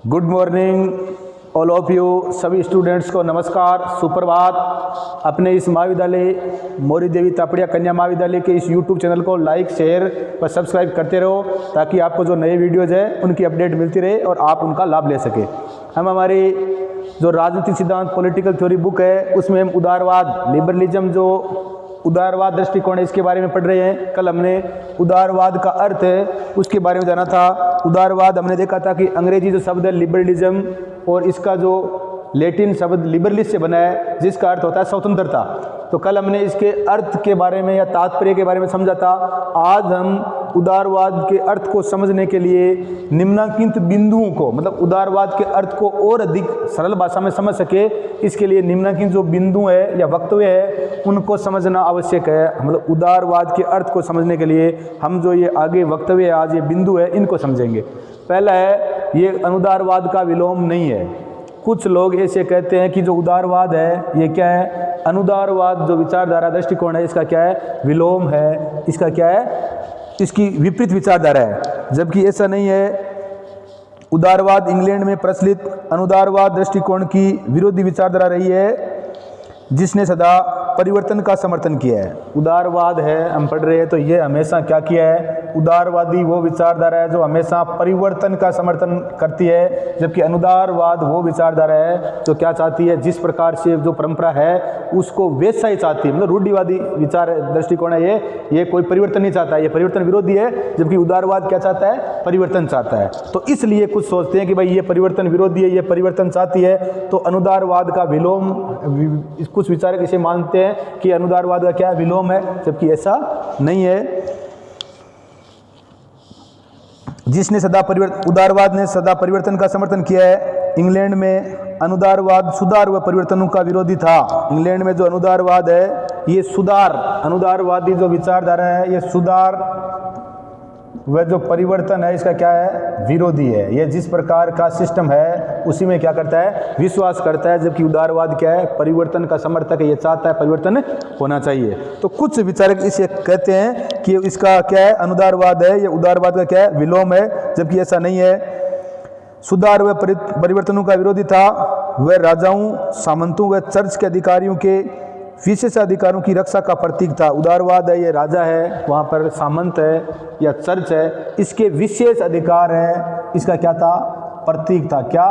Good morning all of you, सभी students को नमस्कार, सुप्रभात। अपने इस महाविद्यालय मौरी देवी तापड़िया कन्या महाविद्यालय के इस यूट्यूब चैनल को लाइक, शेयर व सब्सक्राइब करते रहो ताकि आपको जो नए वीडियोज़ है उनकी अपडेट मिलती रहे और आप उनका लाभ ले सके। हम हमारी जो राजनीतिक सिद्धांत पॉलिटिकल थ्योरी बुक है उसमें हम उदारवाद, लिबरलिज्म, जो उदारवाद दृष्टिकोण है इसके बारे में पढ़ रहे हैं। कल हमने उदारवाद का अर्थ है उसके बारे में जाना था। उदारवाद हमने देखा था कि अंग्रेजी जो शब्द है लिबरलिज्म और इसका जो लैटिन शब्द लिबरलिस से बना है जिसका अर्थ होता है स्वतंत्रता। तो कल हमने इसके अर्थ के बारे में या तात्पर्य के बारे में समझा था। आज हम उदारवाद के अर्थ को समझने के लिए निम्नलिखित बिंदुओं को, मतलब उदारवाद के अर्थ को और अधिक सरल भाषा में समझ सके, इसके लिए निम्नलिखित जो बिंदु है या वक्तव्य है उनको समझना आवश्यक है। मतलब उदारवाद के अर्थ को समझने के लिए हम जो ये आगे वक्तव्य है, आज ये बिंदु है, इनको समझेंगे। पहला है, ये अनुदारवाद का विलोम नहीं है। कुछ लोग ऐसे कहते हैं कि जो उदारवाद है ये क्या है, अनुदारवाद जो विचारधारा दृष्टिकोण है इसका क्या है, विलोम है। इसका क्या है, इसकी विपरीत विचारधारा है, जबकि ऐसा नहीं है। उदारवाद इंग्लैंड में प्रचलित अनुदारवाद दृष्टिकोण की विरोधी विचारधारा रही है जिसने सदा परिवर्तन का समर्थन किया है। उदारवाद है, हम पढ़ रहे हैं, तो ये हमेशा क्या किया है, उदारवादी वो विचारधारा है जो हमेशा परिवर्तन का समर्थन करती है, जबकि अनुदारवाद वो विचारधारा है जो क्या चाहती है, जिस प्रकार से जो परंपरा है उसको वैसा ही चाहती है। मतलब रूढ़िवादी विचार दृष्टिकोण है ये कोई परिवर्तन नहीं चाहता है, ये परिवर्तन विरोधी है, जबकि उदारवाद क्या चाहता है, परिवर्तन चाहता है। तो इसलिए कुछ सोचते हैं कि भाई ये परिवर्तन विरोधी है, ये परिवर्तन चाहती है, तो अनुदारवाद का विलोम, कुछ विचारक इसे मानते हैं कि अनुदारवाद का क्या विलोम है, जबकि ऐसा नहीं है। जिसने सदा उदारवाद ने सदा परिवर्तन का समर्थन किया है। इंग्लैंड में अनुदारवाद सुधार व परिवर्तनों का विरोधी था। इंग्लैंड में जो अनुदारवाद है ये सुधार, अनुदारवादी जो विचारधारा है ये सुधार वह जो परिवर्तन है इसका क्या है, विरोधी है। ये जिस प्रकार का सिस्टम है उसी में क्या करता है, विश्वास करता है, जबकि उदारवाद क्या है, परिवर्तन का समर्थक है, ये चाहता है परिवर्तन होना चाहिए। तो कुछ विचारक इसे कहते हैं कि इसका क्या है, अनुदारवाद है, ये उदारवाद का क्या है, विलोम है, जबकि ऐसा नहीं है। सुधार व परिवर्तनों का विरोधी था। वह राजाओं, सामंतों व चर्च के अधिकारियों के विशेष अधिकारों की रक्षा का प्रतीक था। उदारवाद है, ये राजा है, वहाँ पर सामंत है या चर्च है, इसके विशेष अधिकार है, इसका क्या था, प्रतीक था। क्या,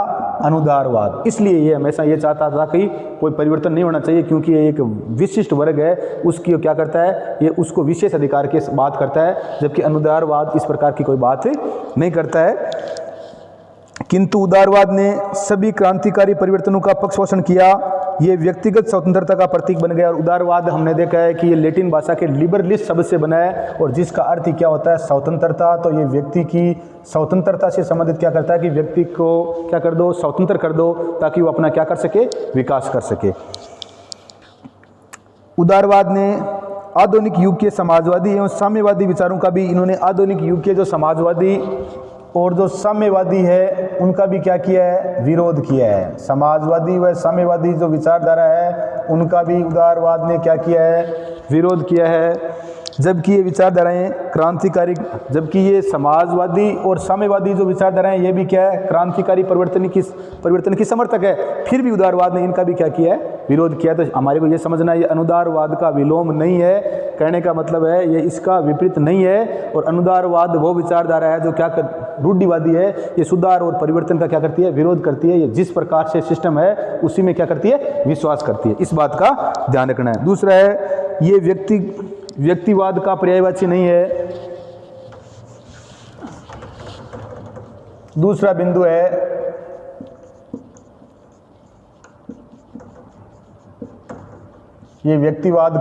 अनुदारवाद। इसलिए ये हमेशा ये चाहता था कि कोई परिवर्तन नहीं होना चाहिए, क्योंकि ये एक विशिष्ट वर्ग है, उसकी क्या करता है, ये उसको विशेष अधिकार की बात करता है, जबकि अनुदारवाद इस प्रकार की कोई बात नहीं करता है। किंतु उदारवाद ने सभी क्रांतिकारी परिवर्तनों का पक्ष पोषण किया। ये व्यक्तिगत स्वतंत्रता का प्रतीक बन गया। और उदारवाद हमने देखा है कि ये लैटिन भाषा के लिबरलिस्ट शब्द से बना है और जिसका अर्थ ही क्या होता है, स्वतंत्रता। तो ये व्यक्ति की स्वतंत्रता से संबंधित क्या करता है कि व्यक्ति को क्या कर दो, स्वतंत्र कर दो, ताकि वो अपना क्या कर सके, विकास कर सके। उदारवाद ने आधुनिक युग के समाजवादी एवं साम्यवादी विचारों का भी, इन्होंने आधुनिक युग के जो समाजवादी और जो साम्यवादी है उनका भी क्या किया है, विरोध किया है। समाजवादी व साम्यवादी जो विचारधारा है उनका भी उदारवाद ने क्या किया है, विरोध किया है। जबकि ये विचारधाराएं क्रांतिकारी, जबकि ये समाजवादी और साम्यवादी जो विचारधाराएं ये भी क्या है, क्रांतिकारी परिवर्तन की समर्थक है, फिर भी उदारवाद ने इनका भी क्या किया है, विरोध किया। तो हमारे को ये समझना है ये अनुदारवाद का विलोम नहीं है। कहने का मतलब है ये इसका विपरीत नहीं है। और अनुदारवाद वो विचारधारा है जो क्या रूढ़िवादी है, ये सुधार और परिवर्तन का क्या करती है, विरोध करती है। ये जिस प्रकार से सिस्टम है उसी में क्या करती है, विश्वास करती है। इस बात का ध्यान रखना है। दूसरा है, ये व्यक्तिवाद का पर्यायवाची नहीं है। दूसरा बिंदु है, ये व्यक्तिवाद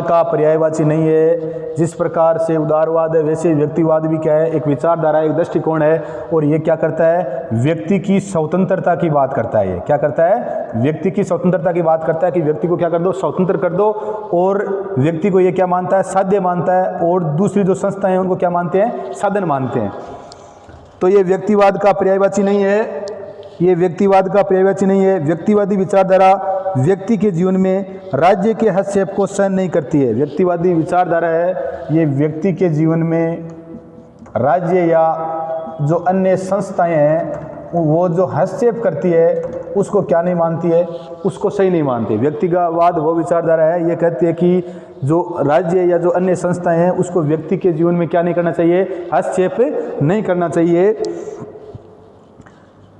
का पर्यायवाची नहीं है। जिस प्रकार से उदारवाद है वैसे व्यक्तिवाद भी क्या है, एक विचारधारा, एक दृष्टिकोण है। और ये क्या करता है, व्यक्ति की स्वतंत्रता की बात करता है। ये क्या करता है, व्यक्ति की स्वतंत्रता की बात करता है कि व्यक्ति को क्या कर दो, स्वतंत्र कर दो। और व्यक्ति को ये क्या मानता है, साध्य मानता है। और दूसरी जो संस्थाएं हैं उनको क्या मानते हैं, साधन मानते हैं। तो ये व्यक्तिवाद का पर्यायवाची नहीं है, ये व्यक्तिवाद का पर्यायवाची नहीं है। व्यक्तिवादी विचारधारा व्यक्ति के जीवन में राज्य के हस्तक्षेप को सहन नहीं करती है। व्यक्तिवादी विचारधारा है, ये व्यक्ति के जीवन में राज्य या जो अन्य संस्थाएं हैं वो जो हस्तक्षेप करती है उसको क्या नहीं मानती है, उसको सही नहीं मानती। व्यक्तिवाद वो विचारधारा है, ये कहती है कि जो राज्य या जो अन्य संस्थाएं हैं उसको व्यक्ति के जीवन में क्या नहीं करना चाहिए, हस्तक्षेप नहीं करना चाहिए,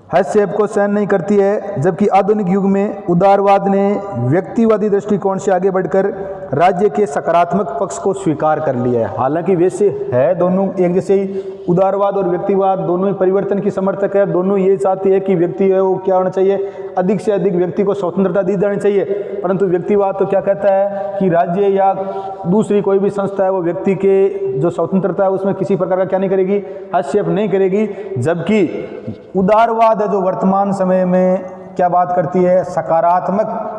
हस्तक्षेप को सहन नहीं करती है। जबकि आधुनिक युग में उदारवाद ने व्यक्तिवादी दृष्टिकोण से आगे बढ़कर राज्य के सकारात्मक पक्ष को स्वीकार कर लिया है। हालांकि वैसे है दोनों एक जैसे ही, उदारवाद और व्यक्तिवाद दोनों ही परिवर्तन की समर्थक है। दोनों ये चाहती है कि व्यक्ति है वो क्या होना चाहिए, अधिक से अधिक व्यक्ति को स्वतंत्रता दी जानी चाहिए। परंतु व्यक्तिवाद तो क्या कहता है कि राज्य या दूसरी कोई भी संस्था है वो व्यक्ति के जो स्वतंत्रता है उसमें किसी प्रकार का क्या नहीं करेगी, हस्तक्षेप नहीं करेगी। जबकि उदारवाद है जो वर्तमान समय में क्या बात करती है, सकारात्मक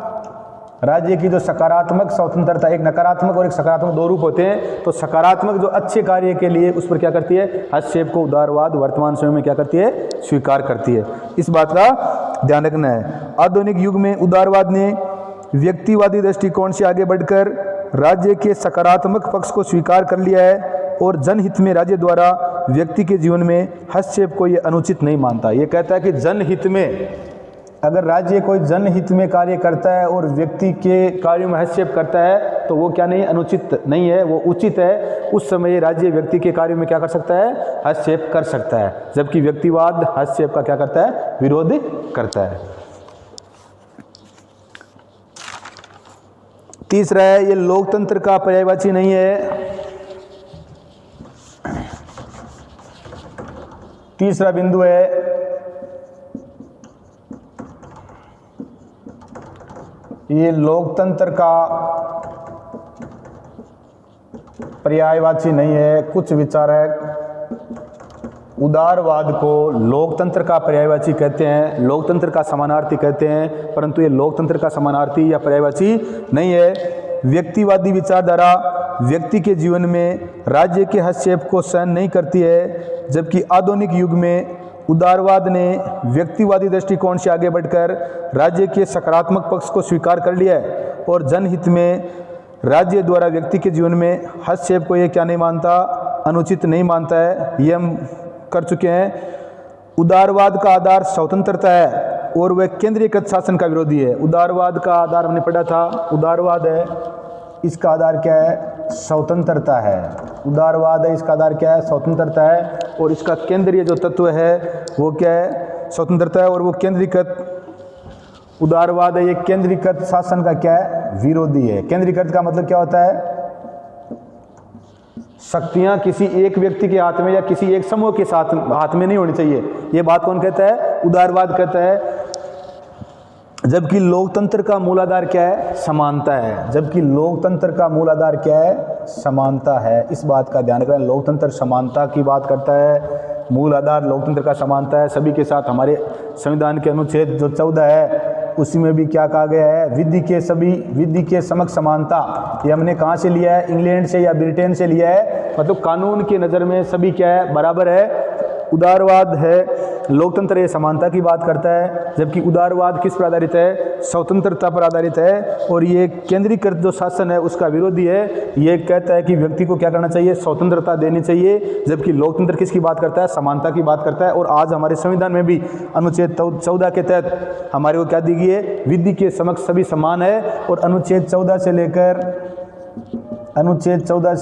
राज्य की जो सकारात्मक स्वतंत्रता, एक नकारात्मक और एक सकारात्मक दो रूप होते हैं, तो सकारात्मक जो अच्छे कार्य के लिए उस पर क्या करती है, हस्तक्षेप को उदारवाद वर्तमान समय में क्या करती है, स्वीकार करती है। इस बात का ध्यान रखना है। आधुनिक युग में उदारवाद ने व्यक्तिवादी दृष्टिकोण से आगे बढ़कर राज्य के सकारात्मक पक्ष को स्वीकार कर लिया है और जनहित में राज्य द्वारा व्यक्ति के जीवन में हस्तक्षेप को ये अनुचित नहीं मानता। ये कहता है कि जनहित में अगर राज्य कोई जनहित में कार्य करता है और व्यक्ति के कार्यों में हस्तक्षेप करता है तो वो क्या नहीं, अनुचित नहीं है, वो उचित है। उस समय राज्य व्यक्ति के कार्यों में क्या कर सकता है, हस्तक्षेप कर सकता है। जबकि व्यक्तिवाद हस्तक्षेप का क्या करता है, विरोध करता है। तीसरा है, ये लोकतंत्र का पर्यायवाची नहीं है। तीसरा बिंदु है, ये लोकतंत्र का पर्यायवाची नहीं है। कुछ विचारक उदारवाद को लोकतंत्र का पर्यायवाची कहते हैं, लोकतंत्र का समानार्थी कहते हैं, परंतु ये लोकतंत्र का समानार्थी या पर्यायवाची नहीं है। व्यक्तिवादी विचारधारा व्यक्ति के जीवन में राज्य के हस्तक्षेप को सहन नहीं करती है। जबकि आधुनिक युग में उदारवाद ने व्यक्तिवादी दृष्टिकोण से आगे बढ़कर राज्य के सकारात्मक पक्ष को स्वीकार कर लिया है और जनहित में राज्य द्वारा व्यक्ति के जीवन में हस्तक्षेप को ये क्या नहीं मानता, अनुचित नहीं मानता है। ये हम कर चुके हैं। उदारवाद का आधार स्वतंत्रता है और वह केंद्रीकृत शासन का विरोधी है। उदारवाद का आधार हमने पढ़ा था, उदारवाद है, इसका आधार क्या है, स्वतंत्रता है। उदारवाद है, इसका आधार क्या है, स्वतंत्रता है। और इसका केंद्रीय जो तत्व है वो क्या है, स्वतंत्रता है। और वो केंद्रीकृत उदारवाद है, ये केंद्रीकृत शासन का क्या है, विरोधी है। केंद्रीकृत का मतलब क्या होता है, शक्तियां किसी एक व्यक्ति के हाथ में या किसी एक समूह के साथ हाथ में नहीं होनी चाहिए। ये बात कौन कहता है, उदारवाद कहता है। जबकि लोकतंत्र का मूलाधार क्या है, समानता है। जबकि लोकतंत्र का मूलाधार क्या है, समानता है। इस बात का ध्यान रखना। लोकतंत्र समानता की बात करता है, मूल आधार लोकतंत्र का समानता है सभी के साथ। हमारे संविधान के अनुच्छेद जो 14 है उसी में भी क्या कहा गया है, विधि के समक्ष समानता। ये हमने कहाँ से लिया है, इंग्लैंड से या ब्रिटेन से लिया है। मतलब कानून की नज़र में सभी क्या है, बराबर है। उदारवाद है, लोकतंत्र ये समानता की बात करता है, जबकि उदारवाद किस पर आधारित है, स्वतंत्रता पर आधारित है। और ये केंद्रीकृत जो शासन है उसका विरोधी है। ये कहता है कि व्यक्ति को क्या करना चाहिए, स्वतंत्रता देनी चाहिए। जबकि लोकतंत्र किसकी बात करता है, समानता की बात करता है। और आज हमारे संविधान में भी अनुच्छेद 14 के तहत हमारे को क्या दी गई है, विधि के समक्ष सभी समान है। और अनुच्छेद 14 से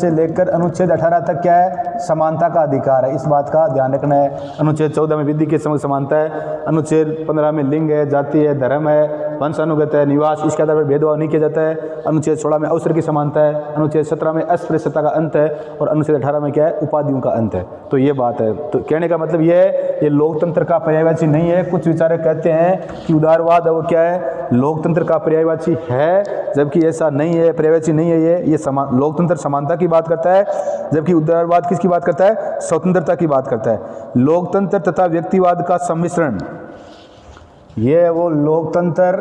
लेकर अनुच्छेद 18 तक क्या है, समानता का अधिकार है। इस बात का ध्यान रखना है। अनुच्छेद 14 में विधि के समक्ष समानता है। अनुच्छेद 15 में लिंग है, जाति है, धर्म है, वंशानुगत है, निवास, इसके आधार पर भेदभाव नहीं किया जाता है। अनुच्छेद 16 में अवसर की समानता है। अनुच्छेद 17 में अस्पृश्यता का अंत है। और अनुच्छेद 18 में क्या है, उपाधियों का अंत है। तो ये बात है। तो कहने का मतलब ये है, ये लोकतंत्र का पर्यायवाची नहीं है। कुछ विचारक कहते हैं कि उदारवाद है वो क्या है, लोकतंत्र का पर्यायवाची है, जबकि ऐसा नहीं है, पर्यायवाची नहीं है। ये लोकतंत्र समानता की बात करता है, जबकि उदारवाद किसकी बात करता है, स्वतंत्रता की बात करता है। लोकतंत्र तथा व्यक्तिवाद का सम्मिश्रण, ये वो लोकतंत्र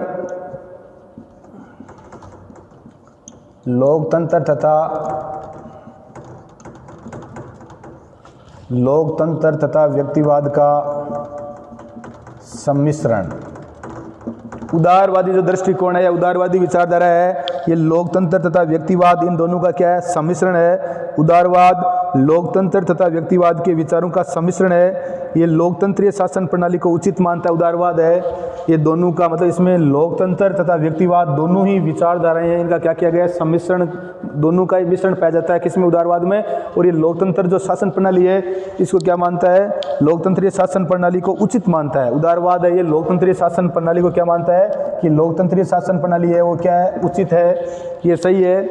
तथा व्यक्तिवाद का सम्मिश्रण, उदारवादी जो दृष्टिकोण है या उदारवादी विचारधारा है, ये लोकतंत्र तथा व्यक्तिवाद इन दोनों का क्या है, सम्मिश्रण है। उदारवाद लोकतंत्र तथा व्यक्तिवाद के विचारों का सम्मिश्रण है। ये लोकतंत्रीय शासन प्रणाली को उचित मानता है, उदारवाद है। ये दोनों का मतलब इसमें लोकतंत्र तथा व्यक्तिवाद दोनों ही विचारधाराएं हैं, इनका क्या किया गया है, सम्मिश्रण, दोनों का मिश्रण पाया जाता है किसमें, उदारवाद में। और ये लोकतंत्र जो शासन प्रणाली है इसको क्या मानता है, लोकतंत्रीय शासन प्रणाली को उचित मानता है। उदारवाद है, ये लोकतंत्रीय शासन प्रणाली को क्या मानता है कि लोकतंत्रीय शासन प्रणाली है वो क्या है, उचित है, ये सही है।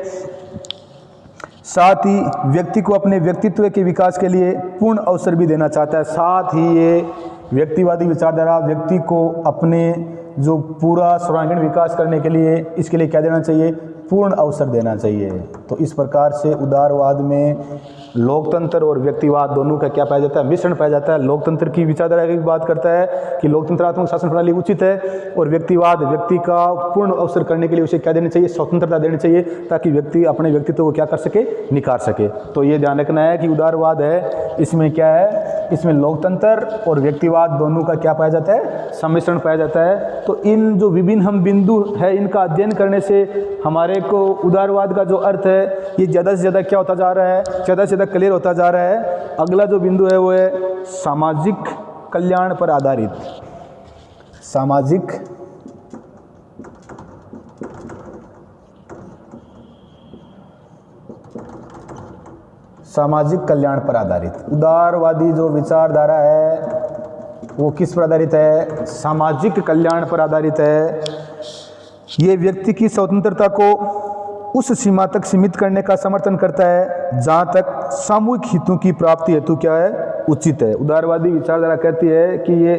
साथ ही व्यक्ति को अपने व्यक्तित्व के विकास के लिए पूर्ण अवसर भी देना चाहता है। साथ ही ये व्यक्तिवादी विचारधारा व्यक्ति को अपने जो पूरा सर्वांगीण विकास करने के लिए इसके लिए क्या देना चाहिए, पूर्ण अवसर देना चाहिए। तो इस प्रकार से उदारवाद में लोकतंत्र और व्यक्तिवाद दोनों का क्या पाया जाता है, मिश्रण पाया जाता है। लोकतंत्र की विचारधारा की बात करता है कि लोकतंत्रात्मक शासन प्रणाली उचित है, और व्यक्तिवाद व्यक्ति का पूर्ण अवसर करने के लिए उसे क्या देनी चाहिए, स्वतंत्रता देनी चाहिए, ताकि व्यक्ति अपने व्यक्तित्व को क्या कर सके, निखार सके। तो ये ध्यान रखना है कि उदारवाद है, इसमें क्या है, इसमें लोकतंत्र और व्यक्तिवाद दोनों का क्या पाया जाता है, सम्मिश्रण पाया जाता है। तो इन जो विभिन्न हम बिंदु है इनका अध्ययन करने से हमारे को उदारवाद का जो अर्थ है ये ज़्यादा से ज़्यादा क्या होता जा रहा है, ज़्यादा से ज़्यादा क्लियर होता जा रहा है। अगला जो बिंदु है वो है सामाजिक कल्याण पर आधारित, सामाजिक कल्याण पर आधारित। उदारवादी जो विचारधारा है वो किस पर आधारित है, सामाजिक कल्याण पर आधारित है। ये व्यक्ति की स्वतंत्रता को उस सीमा तक सीमित करने का समर्थन करता है जहाँ तक सामूहिक हितों की प्राप्ति हेतु क्या है, उचित है। उदारवादी विचारधारा कहती है कि ये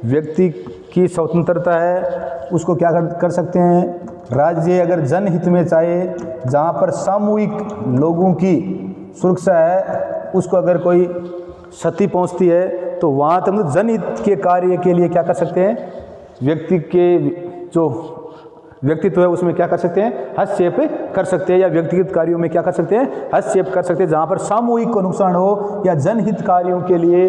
व्यक्ति की स्वतंत्रता है, उसको क्या कर सकते हैं, राज्य अगर जनहित में चाहे, जहाँ पर सामूहिक लोगों की सुरक्षा है, उसको अगर कोई क्षति पहुँचती है तो वहाँ तक मतलब जनहित के कार्य के लिए क्या कर सकते हैं, व्यक्ति के जो व्यक्तित्व है उसमें क्या कर सकते हैं, हस्तक्षेप कर सकते हैं, या व्यक्तिगत कार्यों में क्या कर सकते हैं, हस्तक्षेप कर सकते हैं, जहाँ पर सामूहिक को नुकसान हो या जनहित कार्यों के लिए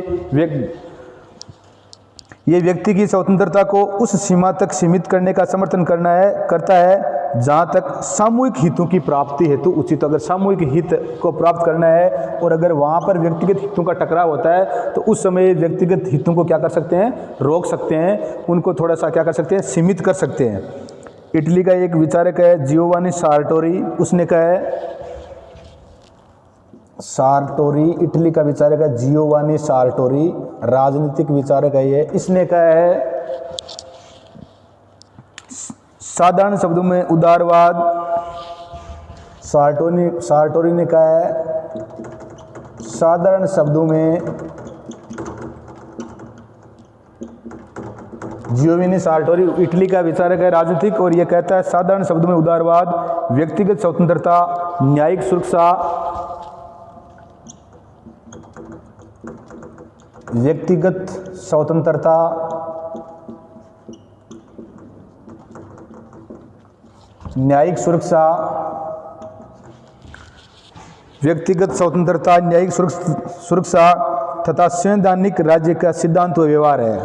ये व्यक्ति की स्वतंत्रता को उस सीमा तक सीमित करने का समर्थन करता है जहाँ तक सामूहिक हितों की प्राप्ति हेतु उचित। अगर सामूहिक हित को प्राप्त करना है और अगर वहाँ पर व्यक्तिगत हितों का टकराव होता है तो उस समय व्यक्तिगत हितों को क्या कर सकते हैं, रोक सकते हैं, उनको थोड़ा सा क्या कर सकते हैं, सीमित कर सकते हैं। इटली का एक विचारक है जियोवानी सार्टोरी, उसने कहा है, सार्टोरी इटली का विचारक है जियोवानी सार्टोरी, राजनीतिक विचारक है ये, इसने कहा है साधारण शब्दों में उदारवाद, सार्टोरी ने कहा है साधारण शब्दों में, जियोवानी सार्टोरी इटली का विचारक है राजनीतिक, और यह कहता है साधारण शब्दों में उदारवाद व्यक्तिगत स्वतंत्रता, न्यायिक सुरक्षा, व्यक्तिगत स्वतंत्रता, न्यायिक सुरक्षा, व्यक्तिगत स्वतंत्रता, न्यायिक सुरक्षा तथा संवैधानिक राज्य का सिद्धांत व व्यवहार है,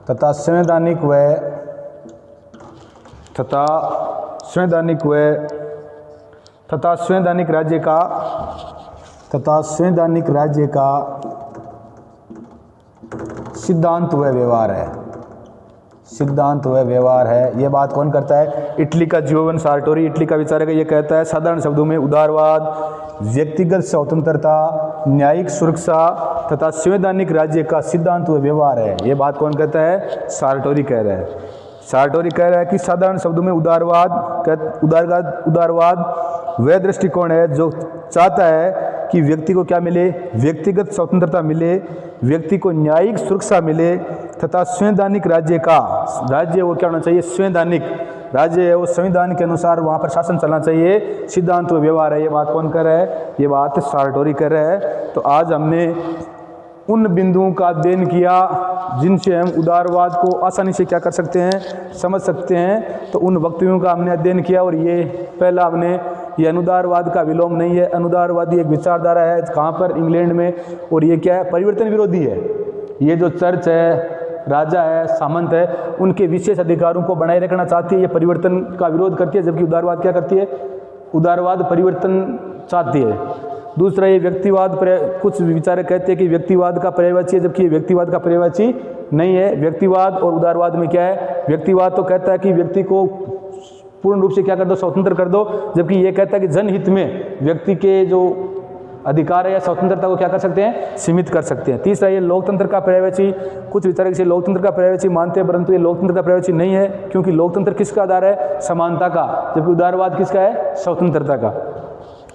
तथा संवैधानिक राज्य का सिद्धांत व व्यवहार है, सिद्धांत व व्यवहार है। यह बात कौन करता है, इटली का जियोवानी सार्टोरी, इटली का विचारक है, ये कहता है साधारण शब्दों में उदारवाद व्यक्तिगत स्वतंत्रता, न्यायिक सुरक्षा तथा संवैधानिक राज्य का सिद्धांत व व्यवहार है। ये बात कौन कहता है, सार्टोरी कह रहा है। सार्टोरी कह रहा है कि साधारण शब्दों में उदारवाद वह दृष्टिकोण है जो चाहता है कि व्यक्ति को क्या मिले, व्यक्तिगत स्वतंत्रता मिले, व्यक्ति को न्यायिक सुरक्षा मिले तथा संवैधानिक राज्य वो क्या होना चाहिए, संवैधानिक राज्य है वो संविधान के अनुसार वहाँ पर शासन चलना चाहिए, सिद्धांत व व्यवहार है। ये बात कौन कर रहा है, ये बात सार्टोरी कर रहा है। तो आज हमने उन बिंदुओं का अध्ययन किया जिनसे हम उदारवाद को आसानी से क्या कर सकते हैं, समझ सकते हैं। तो उन वक्तव्यों का हमने अध्ययन किया, और ये पहला हमने ये अनुदारवाद का विलोम नहीं है। अनुदारवादी एक विचारधारा है, कहाँ पर, इंग्लैंड में, और ये क्या है, परिवर्तन विरोधी है। ये जो चर्च है, राजा है, सामंत है, उनके विशेष अधिकारों को बनाए रखना चाहती है, ये परिवर्तन का विरोध करती है, जबकि उदारवाद क्या करती है, उदारवाद परिवर्तन चाहती है। दूसरा, ये व्यक्तिवाद, कुछ विचारक कहते हैं कि व्यक्तिवाद का पर्यायवाची है, जबकि ये व्यक्तिवाद का पर्यायवाची नहीं है। व्यक्तिवाद और उदारवाद में क्या है, व्यक्तिवाद तो कहता है कि व्यक्ति को पूर्ण रूप से क्या कर दो, स्वतंत्र कर दो, जबकि ये कहता है कि जनहित में व्यक्ति के जो अधिकार है या स्वतंत्रता को क्या कर सकते हैं, सीमित कर सकते हैं। तीसरा, ये लोकतंत्र का पर्यायवाची, कुछ विचारक इसे लोकतंत्र का पर्यायवाची मानते हैं, परंतु ये लोकतंत्र का पर्यायवाची नहीं है, क्योंकि लोकतंत्र किसका आधार है, समानता का, जबकि उदारवाद किसका है, स्वतंत्रता का।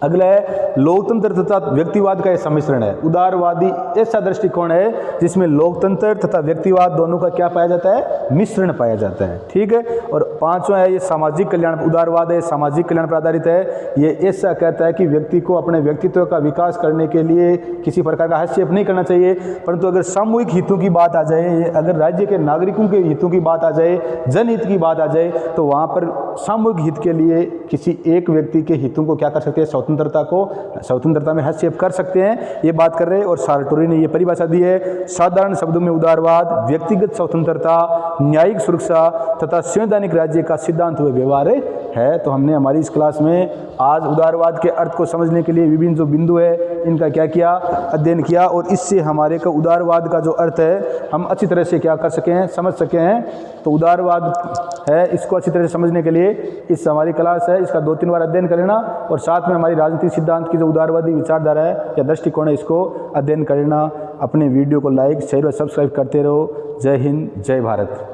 अगला है लोकतंत्र तथा व्यक्तिवाद का यह सम्मिश्रण है। उदारवादी ऐसा दृष्टिकोण है जिसमें लोकतंत्र तथा व्यक्तिवाद दोनों का क्या पाया जाता है, मिश्रण पाया जाता है। ठीक है। और पांचवा है ये सामाजिक कल्याण, उदारवाद है सामाजिक कल्याण पर आधारित है। ये ऐसा कहता है कि व्यक्ति को अपने व्यक्तित्व का विकास करने के लिए किसी प्रकार का हस्तक्षेप नहीं करना चाहिए, परंतु अगर सामूहिक हितों की बात आ जाए, अगर राज्य के नागरिकों के हितों की बात आ जाए, जनहित की बात आ जाए, तो वहाँ पर सामूहिक हित के लिए किसी एक व्यक्ति के हितों को क्या कर सकते हैं, स्वतंत्रता में हस्तक्षेप कर सकते हैं, ये बात कर रहे हैं। और सार्टोरी ने ये परिभाषा दी है, साधारण शब्दों में उदारवाद व्यक्तिगत स्वतंत्रता, न्यायिक सुरक्षा तथा संवैधानिक राज्य का सिद्धांत व व्यवहार है। तो हमने हमारी इस क्लास में आज उदारवाद के अर्थ को समझने के लिए विभिन्न जो बिंदु है इनका क्या किया, अध्ययन किया, और इससे हमारे को उदारवाद का जो अर्थ है हम अच्छी तरह से क्या कर सके हैं, समझ सके हैं। तो उदारवाद है, इसको अच्छी तरह से समझने के लिए इस हमारी क्लास है, इसका 2-3 बार अध्ययन कर लेना, और साथ में हमारी राजनीतिक सिद्धांत की जो उदारवादी विचारधारा है या दृष्टिकोण है इसको अध्ययन कर लेना। अपने वीडियो को लाइक, शेयर और सब्सक्राइब करते रहो। जय हिंद, जय भारत।